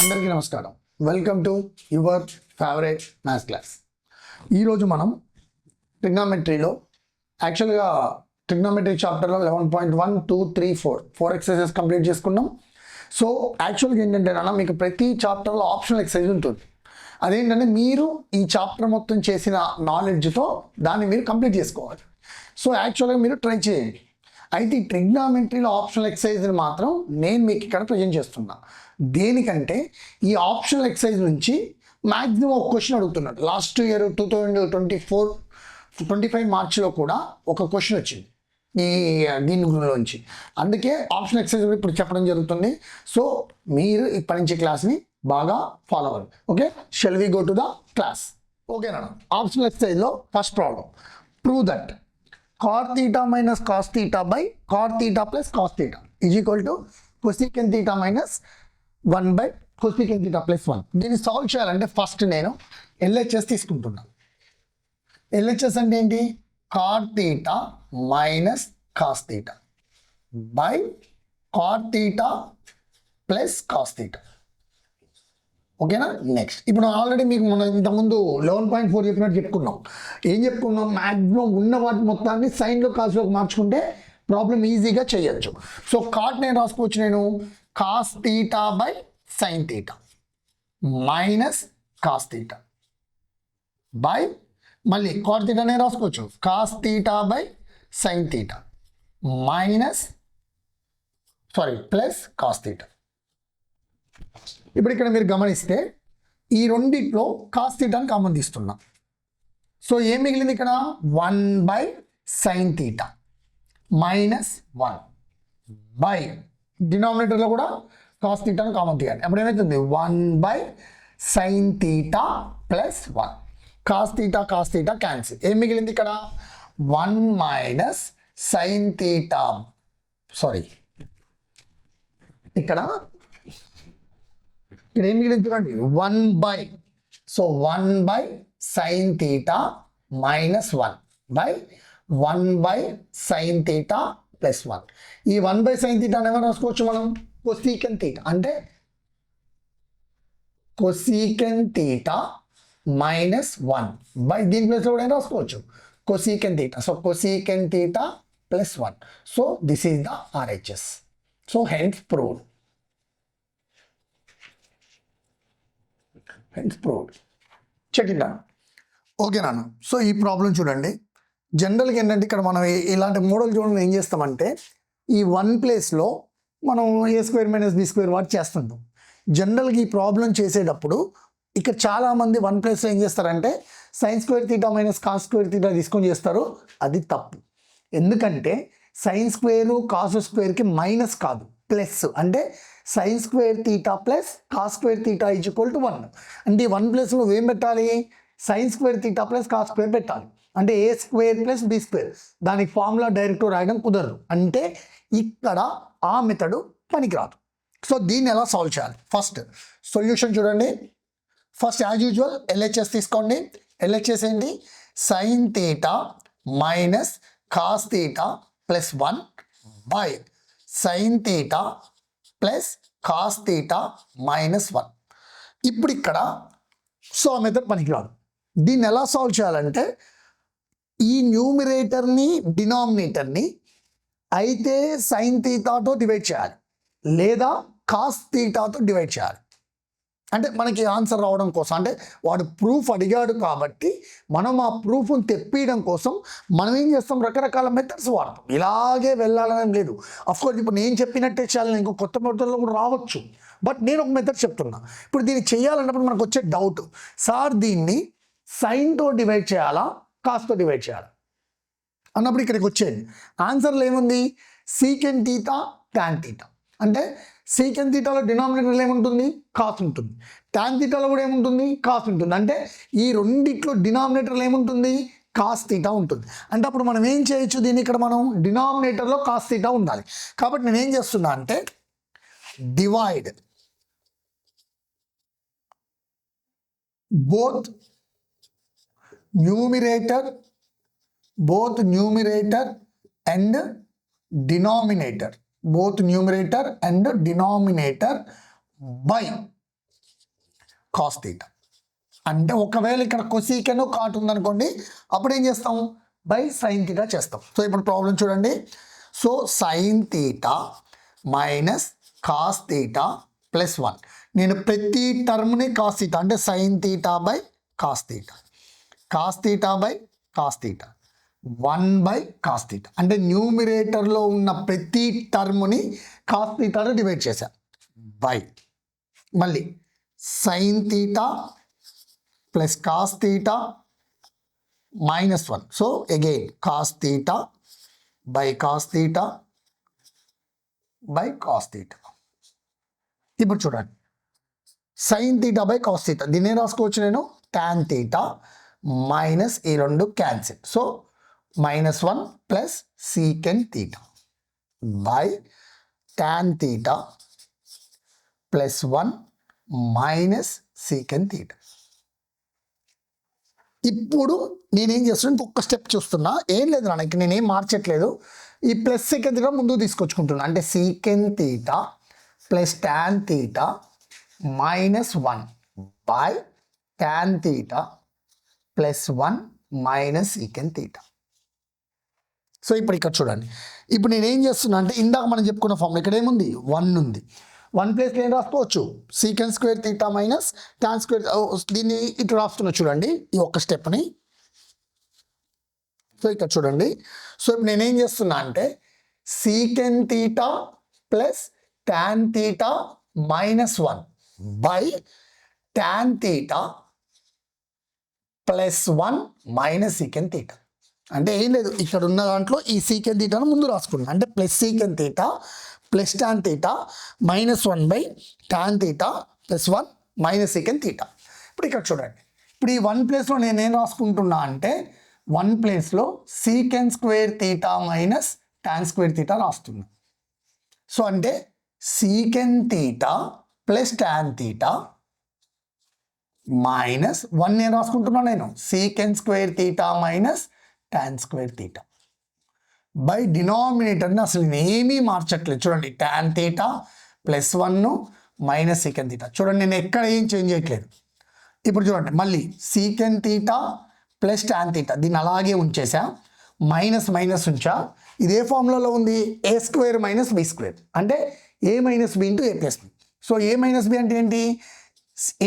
అందరికీ నమస్కారం. Welcome to your favourite maths class. ఈరోజు మనం ట్రిగ్నామెట్రీలో యాక్చువల్గా ట్రిగ్నామెట్రీ చాప్టర్లో 11.1, 2, 3, 4 ఎక్సర్సైజెస్ కంప్లీట్ చేసుకున్నాం. సో యాక్చువల్గా ఏంటంటే మీకు ప్రతి చాప్టర్లో ఆప్షనల్ ఎక్సర్సైజ్ ఉంటుంది. అదేంటంటే మీరు ఈ చాప్టర్ మొత్తం చేసిన నాలెడ్జ్తో దాన్ని మీరు కంప్లీట్ చేసుకోవాలి. సో యాక్చువల్గా మీరు ట్రై చేయండి. అయితే ఈ ట్రిగ్నామెట్రీలో ఆప్షనల్ ఎక్సర్సైజ్ని మాత్రం నేను మీకు ఇక్కడ ప్రజెంట్ చేస్తున్నా. దేనికంటే ఈ ఆప్షనల్ ఎక్సర్సైజ్ నుంచి మ్యాక్సిమం ఒక క్వశ్చన్ అడుగుతున్నాడు. లాస్ట్ ఇయర్ 2024-25 మార్చిలో కూడా ఒక క్వశ్చన్ వచ్చింది దీని గురించి. అందుకే ఆప్షనల్ ఎక్సర్సైజ్ ఇప్పుడు చెప్పడం జరుగుతుంది. సో మీరు ఇప్పటి నుంచి క్లాస్ని బాగా ఫాలో అవ్వండి. Okay, shall we go to the class? ఓకేనా? ఆప్షనల్ ఎక్సర్సైజ్లో first problem, prove that cot theta minus cos theta by cot theta plus cos theta is equal to cosecant theta minus 1 by cosecant theta plus 1. దీన్ని solve చేయాలంటే first నేను LHS తీసుకుంటున్నా. LHS అంటే ఏంటి? cot theta minus cos theta by cot theta plus cos theta. ఓకేనా? Next ఇప్పుడు already మీకు మనం ఇంతకుముందు 11.4 చెప్పినట్టు ఏం చెప్పుకున్నాం? మ్యాక్సిమం ఉన్న వాటి మొత్తాన్ని సైన్లో కాస్లోకి మార్చుకుంటే ప్రాబ్లం ఈజీగా చేయొచ్చు. సో కాట్ నేను రాసుకోవచ్చు, నేను cos theta by sine theta minus cos theta by, మళ్ళీ కాట్ తీటా నేను రాసుకోవచ్చు cos theta by sine theta plus cos theta. ఇప్పుడు ఇక్కడ మీరు గమనిస్తే ఈ రెండిట్లో కాస్ తీటాని కామన్ తీస్తున్నా. సో ఏం మిగిలింది ఇక్కడ? 1 by sine theta minus 1 by, డినామినేటర్లో కూడా కాస్ తీటాని కామన్ తీయాలి. అప్పుడు ఏమవుతుంది? 1 by sine theta plus 1. Cos theta cancel. ఏం మిగిలింది ఇక్కడ? 1 మైనస్ సైన్ తీటా, ఇక్కడ ఏం మిగిలింది చూడండి, 1 by, so 1 by sine theta minus 1 by 1 by sine theta plus 1. ఈ 1 బై సైన్ తీటా ఏమైనా రాసుకోవచ్చు మనం? కొసీకెన్ తీటా అంటే కొసీకెన్ తీటా మైనస్ 1 బై, దీని ప్లేస్లో కూడా రాసుకోవచ్చు cosecant theta. So cosecant theta plus 1. So this is the RHS. So hence proved. Check it down. Okay నాన్న. సో ఈ ప్రాబ్లం చూడండి, జనరల్గా ఏంటంటే ఇక్కడ మనం ఇలాంటి మోడల్ చూడండి ఏం చేస్తామంటే ఈ 1 ప్లేస్లో మనం A² - B² వాటి చేస్తుంటాం. జనరల్గా ఈ ప్రాబ్లం చేసేటప్పుడు ఇక్కడ చాలామంది 1 ప్లేస్లో ఏం చేస్తారంటే sin² θ మైనస్ cos² θ తీసుకొని చేస్తారు. అది తప్పు. ఎందుకంటే sin² cos² మైనస్ కాదు, ప్లస్. అంటే sin² θ plus cos² θ is equal to 1. అంటే 1 ప్లేస్లో ఏం పెట్టాలి? sin² θ ప్లస్ cos² పెట్టాలి. అంటే A² ప్లస్ B². దానికి ఫార్ములా డైరెక్ట్ రాయడం కుదరదు. అంటే ఇక్కడ ఆ మెథడ్ పనికిరాదు. సో దీన్ని ఎలా సాల్వ్ చేయాలి? ఫస్ట్ సొల్యూషన్ చూడండి. ఫస్ట్ యాజ్ యూజువల్ LHS తీసుకోండి. LHS ఏంటి? sin θ minus cos θ plus 1 by sin θ plus cos theta minus 1. ఇప్పుడు ఇక్కడ సో ఆ మెథడ్ పనికిరాదు. దీన్ని ఎలా సాల్వ్ చేయాలంటే ఈ న్యూమిరేటర్ని డినామినేటర్ని అయితే సైన్ తీటాతో డివైడ్ చేయాలి, లేదా కాస్ తీటాతో డివైడ్ చేయాలి. అంటే మనకి ఆన్సర్ రావడం కోసం, అంటే వాడు ప్రూఫ్ అడిగాడు కాబట్టి మనం ఆ ప్రూఫ్ని తెప్పియడం కోసం మనం ఏం చేస్తాం? రకరకాల మెథడ్స్ వాడతాం. ఇలాగే వెళ్ళాలని లేదు. అఫ్కోర్స్ ఇప్పుడు నేను చెప్పినట్టే చేయాలని ఇంకో కొత్త మెథడ్లో కూడా రావచ్చు. బట్ నేను ఒక మెథడ్ చెప్తున్నా. ఇప్పుడు దీన్ని చేయాలన్నప్పుడు మనకు వచ్చే డౌట్, సార్ దీన్ని సైన్తో డివైడ్ చేయాలా కాస్తో డివైడ్ చేయాలా అన్నప్పుడు ఇక్కడికి వచ్చేది ఆన్సర్లో ఏముంది? Secant theta tan theta. అంటే సీకెంట్ తీటాలో డినామినేటర్లో ఏముంటుంది? కాస్ ఉంటుంది. ట్యాన్ తీటాలో కూడా ఏముంటుంది? కాస్ ఉంటుంది. అంటే ఈ రెండిట్లో డినామినేటర్లో ఏముంటుంది? కాస్ తీటా ఉంటుంది. అంటే అప్పుడు మనం ఏం చేయొచ్చు? దీన్ని ఇక్కడ మనం డినామినేటర్లో కాస్ తీటా ఉండాలి. కాబట్టి నేను ఏం చేస్తున్నా అంటే divide both న్యూమిరేటర్ and denominator, both numerator and denominator by cos theta. అంటే ఒకవేళ ఇక్కడ కొసీకెన్ కాట్ ఉందనుకోండి, అప్పుడు ఏం చేస్తాం, బై సైన్ తీటా చేస్తాం. సో ఇప్పుడు ప్రాబ్లం చూడండి. So sign theta minus cos theta plus 1. నేను ప్రతి టర్మ్ని కాస్ తీటా అంటే sine theta by cos theta, cos theta by cos theta, 1 by cos theta, అంటే న్యూమిరేటర్లో ఉన్న ప్రతి టర్మ్ని కాస్ తీటాలో డివైడ్ చేశాను బై మళ్ళీ sign theta plus cos theta minus 1. So again cos theta by cos theta by cos theta. ఇప్పుడు చూడండి, sine theta by cos theta దీన్ని ఏం రాసుకోవచ్చు నేను, టాన్ తీటా మైనస్ ఈ రెండు cancel. So -1 plus సీకెన్ theta by tan theta plus 1 minus secant theta. ఇప్పుడు నేనేం చేస్తున్నా, ఇంకొక స్టెప్ చూస్తున్నా, ఏం లేదు నాకు, నేనేం మార్చట్లేదు, ఈ ప్లస్ సీకెన్ తీటా ముందుకు తీసుకొచ్చుకుంటున్నా. అంటే secant theta plus tan theta -1 by tan theta plus 1 minus secant theta. So ఇప్పుడు ఇక్కడ చూడండి, ఇప్పుడు నేనేం చేస్తున్నా అంటే ఇందాక మనం చెప్పుకున్న ఫార్ములా ఇక్కడ ఏముంది, 1 ఉంది. 1 ప్లేస్లో ఏం రాసుకోవచ్చు, సీకెన్ square theta minus tan square. దీన్ని ఇటు రాస్తున్నా చూడండి, ఈ ఒక్క స్టెప్ని. సో ఇక్కడ చూడండి, సో ఇప్పుడు నేనేం చేస్తున్నా అంటే secant theta plus tan theta -1 by tan theta plus 1 minus secant theta. అంటే ఏం లేదు, ఇక్కడ ఉన్న దాంట్లో ఈ సీకెన్ తీటాను ముందు రాసుకున్నాను. అంటే plus సీకెన్ theta plus tan theta -1 by tan theta plus 1 minus secant theta. ఇప్పుడు ఇక్కడ చూడండి, ఇప్పుడు ఈ 1 ప్లేస్లో నేనేం రాసుకుంటున్నా అంటే 1 ప్లేస్లో secant square theta minus tan square theta రాస్తున్నా. సో అంటే secant theta plus tan theta minus 1 నేను రాసుకుంటున్నాను, నేను secant square theta minus tan square theta by డినామినేటర్ని అసలు నేను ఏమీ మార్చట్లేదు. చూడండి, tan theta plus 1 minus secant theta. చూడండి, నేను ఎక్కడ ఏం చేంజ్ చేయట్లేదు. ఇప్పుడు చూడండి, మళ్ళీ secant theta plus tan theta దీన్ని అలాగే ఉంచేసా, మైనస్ మైనస్ ఉంచా. ఇదే ఫార్ములాలో ఉంది, a square minus b square, అంటే a minus b into a plus b. So a minus b అంటే ఏంటి,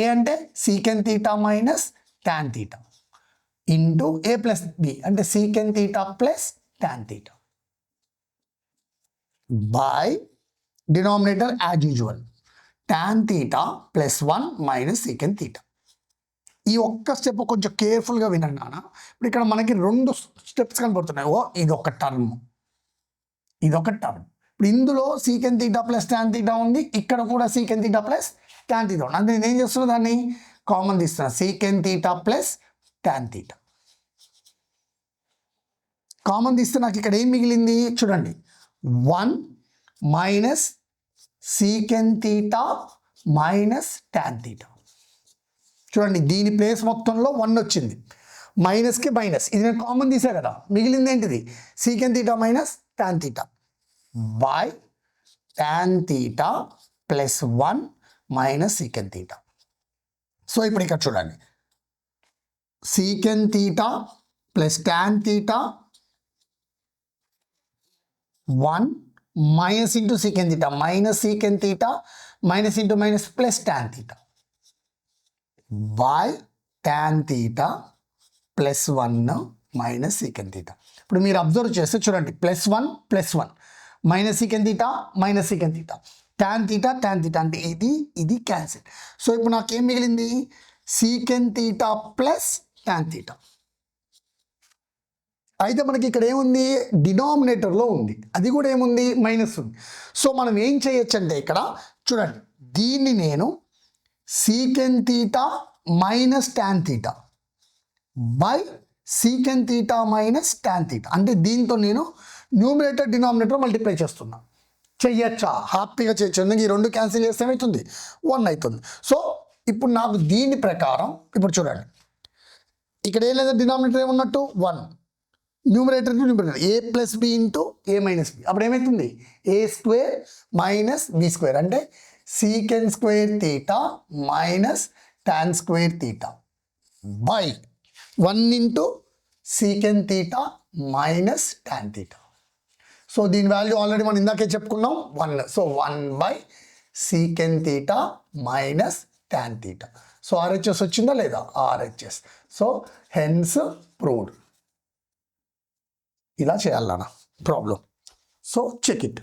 ఏ అంటే secant theta minus tan theta into a plus b అంటే secant theta plus tan theta by denominator as usual tan theta plus 1 minus secant theta. ఈ ఒక్క step కొంచెం కేర్ఫుల్గా వినండి నాన్న. ఇప్పుడు ఇక్కడ మనకి 2 స్టెప్స్ కనబడుతున్నాయి. ఇదొక టర్మ్, ఇదొక టర్మ్. ఇప్పుడు ఇందులో సీకెన్ తీటా ప్లస్ టాన్ తీటా ఉంది, ఇక్కడ కూడా సీకెన్ తీటా ప్లస్ టాన్ తీటా ఉంది. అంటే నేను ఏం చేస్తున్నా, దాన్ని కామన్ తీస్తున్నా, సీకెన్ theta plus tan theta common తీస్తే నాకు ఇక్కడ ఏం మిగిలింది చూడండి, 1 minus secant theta minus tan theta. చూడండి, దీని ప్లేస్ మొత్తంలో 1 వచ్చింది, మైనస్కి మైనస్, ఇది నేను కామన్ తీసా కదా, మిగిలింది ఏంటిది, సీకెన్ theta minus tan theta by tan theta plus 1 minus secant theta. So ఇప్పుడు ఇక్కడ చూడండి, సీకెన్ theta plus tan theta 1 minus into సీకెన్ theta minus secant theta minus into minus plus tan theta by tan theta plus 1 minus secant theta. ఇప్పుడు మీరు observe చేస్తే చూడండి, +1 minus secant theta minus secant theta, tan theta అంటే ఇది cancel. So ఇప్పుడు నాకేం మిగిలింది, సీకెన్ theta plus tan theta. అయితే మనకి ఇక్కడ ఏముంది, డినామినేటర్లో ఉంది, అది కూడా ఏముంది, మైనస్ ఉంది. సో మనం ఏం చేయొచ్చు అంటే ఇక్కడ చూడండి, దీన్ని నేను సీకెన్ theta minus tan theta by సీకెన్ theta minus tan theta, అంటే దీంతో నేను న్యూమినేటర్ డినామినేటర్ మల్టిప్లై చేస్తున్నా. చెయ్యొచ్చా, హ్యాపీగా చేయొచ్చు, ఎందుకంటే ఈ 2 క్యాన్సిల్ చేస్తే ఏమవుతుంది, 1 అవుతుంది. సో ఇప్పుడు నాకు దీని ప్రకారం ఇప్పుడు చూడండి, ఇక్కడ ఏం లేదా, డినామినేటర్ ఏమున్నట్టు 1, న్యూమినేటర్ ఏ ప్లస్ బి ఇంటూ ఏ మైనస్ బి, అప్పుడు ఏమవుతుంది, ఏ స్క్వేర్ మైనస్ బి స్క్వేర్, అంటే సీకెన్ square theta minus tan square theta by 1 into secant theta minus tan theta. So దీని వాల్యూ ఆల్రెడీ మనం ఇందాకే చెప్పుకున్నాం 1. So 1 by secant theta minus tan theta. So RHS వచ్చిందా లేదా? RHS. So hence proved. ఇలా చేయాలన్నా problem. So check it.